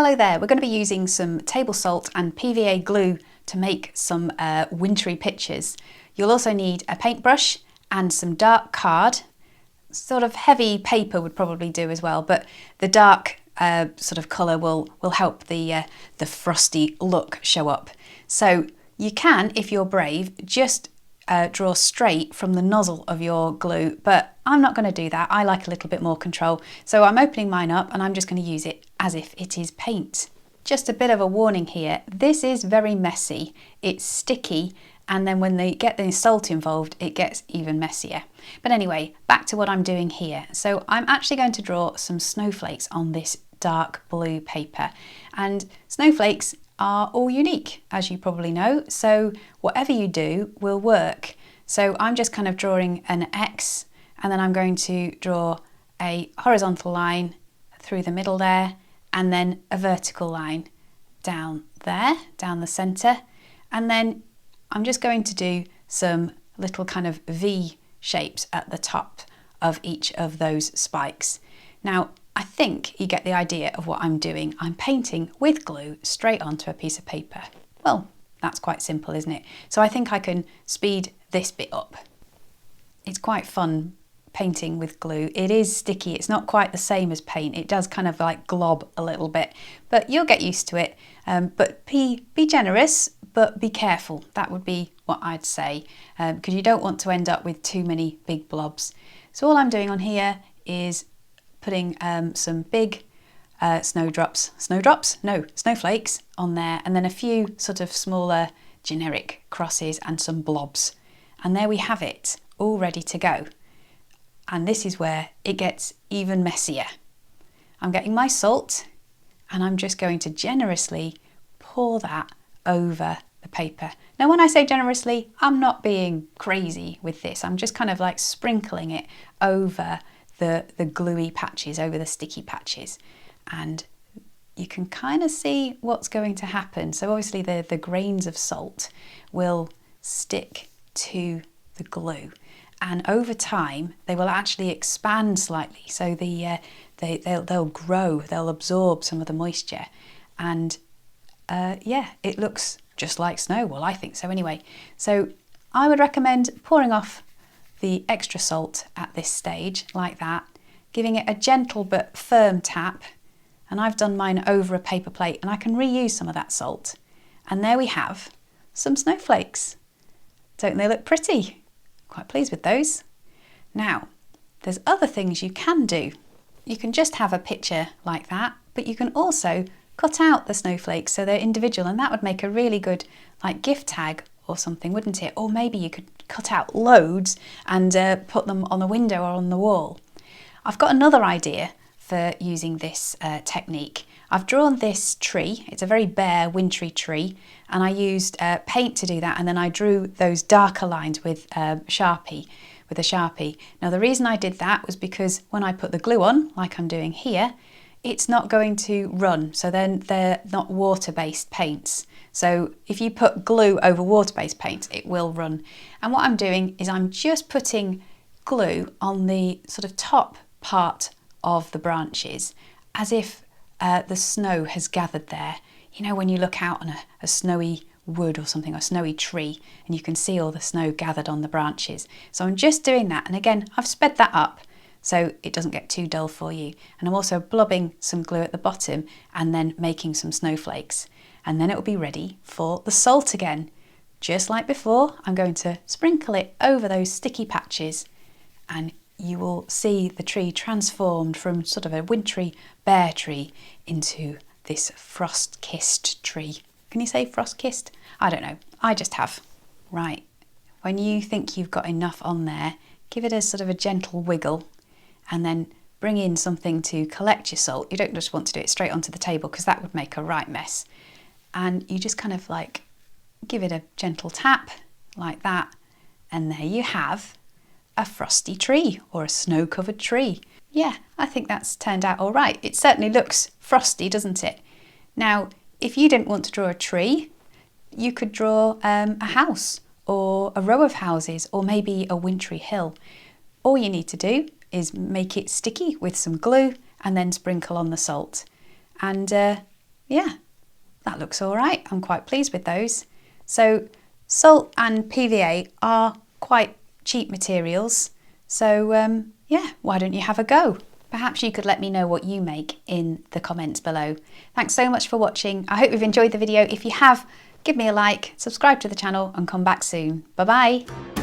Hello there, we're going to be using some table salt and PVA glue to make some wintry pictures. You'll also need a paintbrush and some dark card. Sort of heavy paper would probably do as well, but the dark sort of colour will help the frosty look show up. So you can, if you're brave, just draw straight from the nozzle of your glue, but I'm not going to do that. I like a little bit more control. So I'm opening mine up and I'm just going to use it as if it is paint. Just a bit of a warning here, this is very messy, it's sticky, and then when they get the salt involved it gets even messier. But anyway, back to what I'm doing here. So I'm actually going to draw some snowflakes on this dark blue paper, and snowflakes are all unique, as you probably know, so whatever you do will work. So I'm just kind of drawing an X, and then I'm going to draw a horizontal line through the middle there, and then a vertical line down there, down the centre, and then I'm just going to do some little kind of V shapes at the top of each of those spikes. Now, I think you get the idea of what I'm doing. I'm painting with glue straight onto a piece of paper. Well, that's quite simple, isn't it? So I think I can speed this bit up. It's quite fun painting with glue. It is sticky. It's not quite the same as paint. It does kind of like glob a little bit, but you'll get used to it. But be generous, but be careful. That would be what I'd say, because you don't want to end up with too many big blobs. So all I'm doing on here is putting some big snowflakes on there, and then a few sort of smaller generic crosses and some blobs. And there we have it, all ready to go. And this is where it gets even messier. I'm getting my salt and I'm just going to generously pour that over the paper. Now when I say generously, I'm not being crazy with this. I'm just kind of like sprinkling it over the gluey patches, over the sticky patches. And you can kind of see what's going to happen. So obviously the grains of salt will stick to the glue. And over time, they will actually expand slightly. So they'll grow, they'll absorb some of the moisture. And yeah, it looks just like snow. Well, I think so anyway. So I would recommend pouring off the extra salt at this stage, like that, giving it a gentle but firm tap. And I've done mine over a paper plate, and I can reuse some of that salt. And there we have some snowflakes. Don't they look pretty? Quite pleased with those. Now, there's other things you can do. You can just have a picture like that, but you can also cut out the snowflakes so they're individual, and that would make a really good like gift tag or something, wouldn't it? Or maybe you could cut out loads and put them on the window or on the wall. I've got another idea for using this technique. I've drawn this tree. It's a very bare, wintry tree, and I used paint to do that, and then I drew those darker lines with a Sharpie. Now the reason I did that was because when I put the glue on, like I'm doing here, it's not going to run. So then they're not water-based paints. So if you put glue over water-based paints, it will run. And what I'm doing is I'm just putting glue on the sort of top part of the branches, as if the snow has gathered there. You know, when you look out on a snowy wood or something, or a snowy tree, and you can see all the snow gathered on the branches. So I'm just doing that, and again, I've sped that up so it doesn't get too dull for you. And I'm also blobbing some glue at the bottom and then making some snowflakes. And then it will be ready for the salt again. Just like before, I'm going to sprinkle it over those sticky patches, and you will see the tree transformed from sort of a wintry bare tree into this frost-kissed tree. Can you say frost-kissed? I don't know. I just have. Right. When you think you've got enough on there, give it a sort of a gentle wiggle, and then bring in something to collect your salt. You don't just want to do it straight onto the table because that would make a right mess. And you just kind of like give it a gentle tap like that, and there you have a frosty tree or a snow-covered tree. Yeah, I think that's turned out all right. It certainly looks frosty, doesn't it? Now, if you didn't want to draw a tree, you could draw a house or a row of houses, or maybe a wintry hill. All you need to do is make it sticky with some glue and then sprinkle on the salt. And yeah, that looks all right. I'm quite pleased with those. So salt and PVA are quite cheap materials. So yeah, why don't you have a go? Perhaps you could let me know what you make in the comments below. Thanks so much for watching. I hope you've enjoyed the video. If you have, give me a like, subscribe to the channel and come back soon. Bye bye.